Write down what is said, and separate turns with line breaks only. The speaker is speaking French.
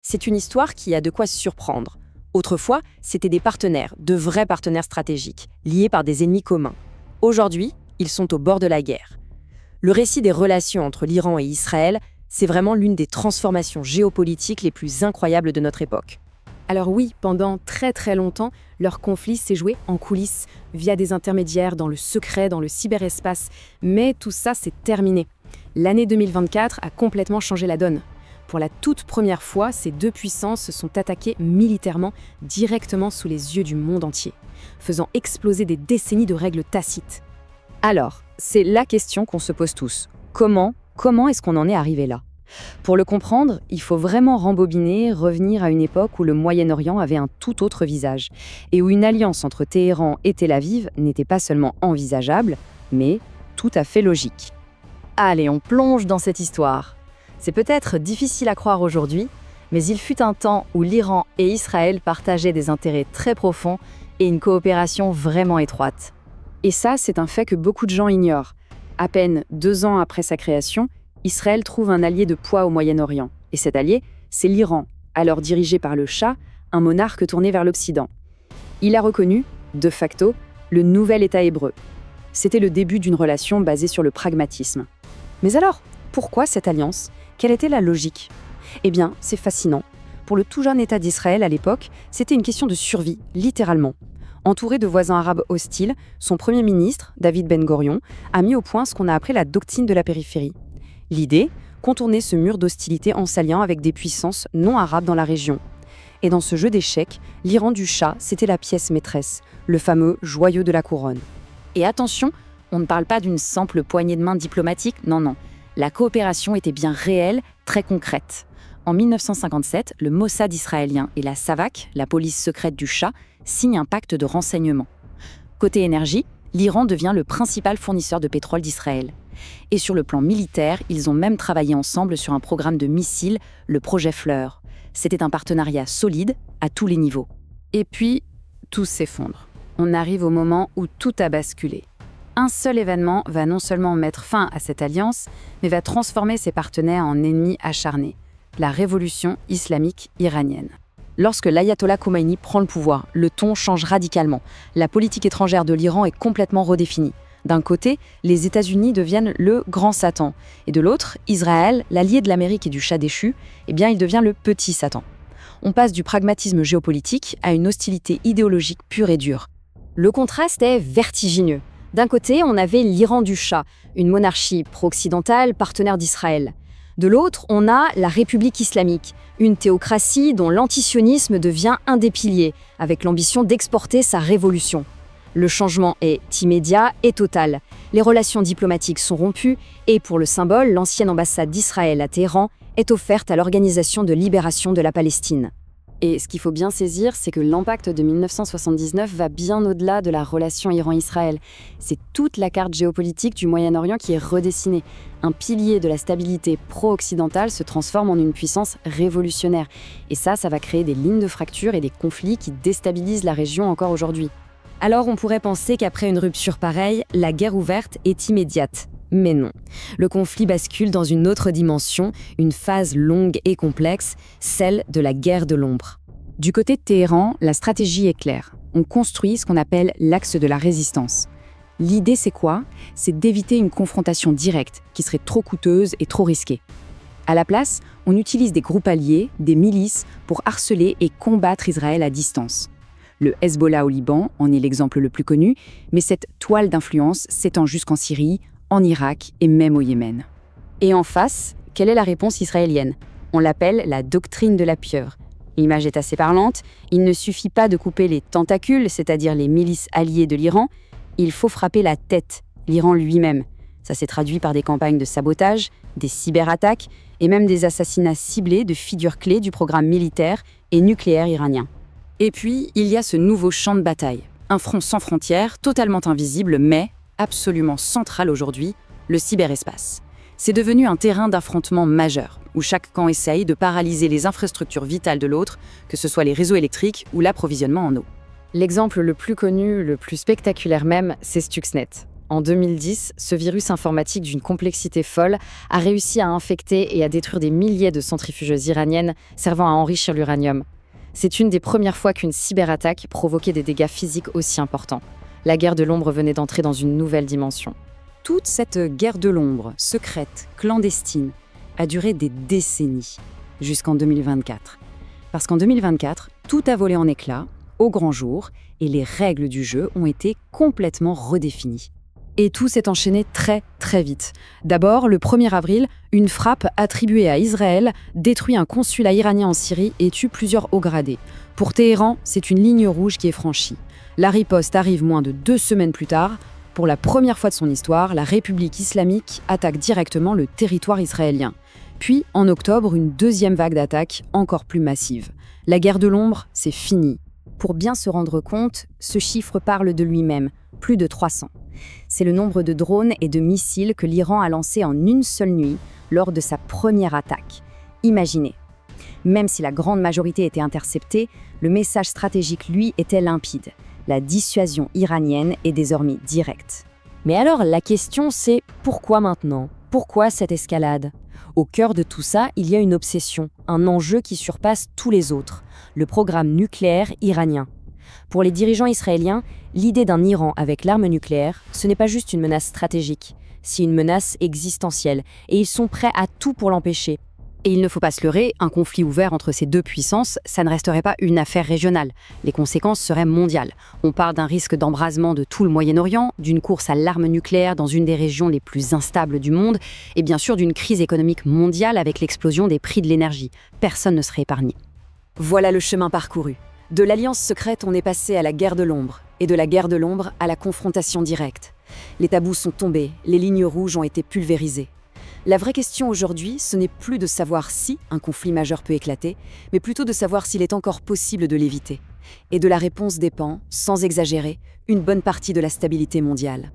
C'est une histoire qui a de quoi surprendre. Autrefois, c'était des partenaires, de vrais partenaires stratégiques, liés par des ennemis communs. Aujourd'hui, ils sont au bord de la guerre. Le récit des relations entre l'Iran et Israël, c'est vraiment l'une des transformations géopolitiques les plus incroyables de notre époque.
Alors oui, pendant très longtemps, leur conflit s'est joué en coulisses, via des intermédiaires, dans le secret, dans le cyberespace. Mais tout ça, c'est terminé. L'année 2024 a complètement changé la donne. Pour la toute première fois, ces deux puissances se sont attaquées militairement, directement sous les yeux du monde entier, faisant exploser des décennies de règles tacites.
Alors, c'est la question qu'on se pose tous. Comment est-ce qu'on en est arrivé là ? Pour le comprendre, il faut vraiment rembobiner, revenir à une époque où le Moyen-Orient avait un tout autre visage, et où une alliance entre Téhéran et Tel Aviv n'était pas seulement envisageable, mais tout à fait logique. Allez, on plonge dans cette histoire. C'est peut-être difficile à croire aujourd'hui, mais il fut un temps où l'Iran et Israël partageaient des intérêts très profonds et une coopération vraiment étroite. Et ça, c'est un fait que beaucoup de gens ignorent. À peine 2 ans après sa création, Israël trouve un allié de poids au Moyen-Orient. Et cet allié, c'est l'Iran, alors dirigé par le Shah, un monarque tourné vers l'Occident. Il a reconnu, de facto, le nouvel État hébreu. C'était le début d'une relation basée sur le pragmatisme. Mais alors, pourquoi cette alliance ? Quelle était la logique ? Eh bien, c'est fascinant. Pour le tout jeune État d'Israël à l'époque, c'était une question de survie, littéralement. Entouré de voisins arabes hostiles, son premier ministre, David Ben Gorion, a mis au point ce qu'on a appelé la doctrine de la périphérie. L'idée, contourner ce mur d'hostilité en s'alliant avec des puissances non arabes dans la région. Et dans ce jeu d'échecs, l'Iran du Shah, c'était la pièce maîtresse, le fameux joyau de la couronne. Et attention, on ne parle pas d'une simple poignée de main diplomatique, non. La coopération était bien réelle, très concrète. En 1957, le Mossad israélien et la SAVAK, la police secrète du Shah, signent un pacte de renseignement. Côté énergie, l'Iran devient le principal fournisseur de pétrole d'Israël. Et sur le plan militaire, ils ont même travaillé ensemble sur un programme de missiles, le projet Fleur. C'était un partenariat solide à tous les niveaux. Et puis, tout s'effondre. On arrive au moment où tout a basculé. Un seul événement va non seulement mettre fin à cette alliance, mais va transformer ses partenaires en ennemis acharnés. La révolution islamique iranienne. Lorsque l'ayatollah Khomeini prend le pouvoir, le ton change radicalement. La politique étrangère de l'Iran est complètement redéfinie. D'un côté, les États-Unis deviennent le grand Satan. Et de l'autre, Israël, l'allié de l'Amérique et du Shah déchu, il devient le petit Satan. On passe du pragmatisme géopolitique à une hostilité idéologique pure et dure. Le contraste est vertigineux. D'un côté, on avait l'Iran du Shah, une monarchie pro-occidentale, partenaire d'Israël. De l'autre, on a la République islamique, une théocratie dont l'antisionisme devient un des piliers, avec l'ambition d'exporter sa révolution. Le changement est immédiat et total. Les relations diplomatiques sont rompues et pour le symbole, l'ancienne ambassade d'Israël à Téhéran est offerte à l'Organisation de libération de la Palestine. Et ce qu'il faut bien saisir, c'est que l'impact de 1979 va bien au-delà de la relation Iran-Israël. C'est toute la carte géopolitique du Moyen-Orient qui est redessinée. Un pilier de la stabilité pro-occidentale se transforme en une puissance révolutionnaire. Et ça va créer des lignes de fracture et des conflits qui déstabilisent la région encore aujourd'hui. Alors on pourrait penser qu'après une rupture pareille, la guerre ouverte est immédiate. Mais non. Le conflit bascule dans une autre dimension, une phase longue et complexe, celle de la guerre de l'ombre. Du côté de Téhéran, la stratégie est claire. On construit ce qu'on appelle l'axe de la résistance. L'idée, c'est quoi ? C'est d'éviter une confrontation directe, qui serait trop coûteuse et trop risquée. À la place, on utilise des groupes alliés, des milices, pour harceler et combattre Israël à distance. Le Hezbollah au Liban en est l'exemple le plus connu, mais cette toile d'influence s'étend jusqu'en Syrie, en Irak et même au Yémen. Et en face, quelle est la réponse israélienne ? On l'appelle la doctrine de la pieuvre. L'image est assez parlante, il ne suffit pas de couper les tentacules, c'est-à-dire les milices alliées de l'Iran, il faut frapper la tête, l'Iran lui-même. Ça s'est traduit par des campagnes de sabotage, des cyberattaques et même des assassinats ciblés de figures clés du programme militaire et nucléaire iranien. Et puis, il y a ce nouveau champ de bataille, un front sans frontières, totalement invisible, mais absolument central aujourd'hui, le cyberespace. C'est devenu un terrain d'affrontement majeur, où chaque camp essaye de paralyser les infrastructures vitales de l'autre, que ce soit les réseaux électriques ou l'approvisionnement en eau. L'exemple le plus connu, le plus spectaculaire même, c'est Stuxnet. En 2010, ce virus informatique d'une complexité folle a réussi à infecter et à détruire des milliers de centrifugeuses iraniennes servant à enrichir l'uranium. C'est une des premières fois qu'une cyberattaque provoquait des dégâts physiques aussi importants. La guerre de l'ombre venait d'entrer dans une nouvelle dimension.
Toute cette guerre de l'ombre, secrète, clandestine, a duré des décennies, jusqu'en 2024. Parce qu'en 2024, tout a volé en éclats, au grand jour, et les règles du jeu ont été complètement redéfinies.
Et tout s'est enchaîné très, très vite. D'abord, le 1er avril, une frappe attribuée à Israël détruit un consulat iranien en Syrie et tue plusieurs hauts gradés. Pour Téhéran, c'est une ligne rouge qui est franchie. La riposte arrive moins de 2 semaines plus tard. Pour la première fois de son histoire, la République islamique attaque directement le territoire israélien. Puis, en octobre, une deuxième vague d'attaques encore plus massive. La guerre de l'ombre, c'est fini.
Pour bien se rendre compte, ce chiffre parle de lui-même, plus de 300. C'est le nombre de drones et de missiles que l'Iran a lancés en une seule nuit lors de sa première attaque. Imaginez. Même si la grande majorité était interceptée, le message stratégique, lui, était limpide. La dissuasion iranienne est désormais directe.
Mais alors, la question c'est pourquoi maintenant? Pourquoi cette escalade? Au cœur de tout ça, il y a une obsession, un enjeu qui surpasse tous les autres, le programme nucléaire iranien. Pour les dirigeants israéliens, l'idée d'un Iran avec l'arme nucléaire, ce n'est pas juste une menace stratégique, c'est une menace existentielle, et ils sont prêts à tout pour l'empêcher.
Et il ne faut pas se leurrer, un conflit ouvert entre ces deux puissances, ça ne resterait pas une affaire régionale. Les conséquences seraient mondiales. On parle d'un risque d'embrasement de tout le Moyen-Orient, d'une course à l'arme nucléaire dans une des régions les plus instables du monde, et bien sûr d'une crise économique mondiale avec l'explosion des prix de l'énergie. Personne ne serait épargné.
Voilà le chemin parcouru. De l'alliance secrète, on est passé à la guerre de l'ombre, et de la guerre de l'ombre à la confrontation directe. Les tabous sont tombés, les lignes rouges ont été pulvérisées. La vraie question aujourd'hui, ce n'est plus de savoir si un conflit majeur peut éclater, mais plutôt de savoir s'il est encore possible de l'éviter. Et de la réponse dépend, sans exagérer, une bonne partie de la stabilité mondiale.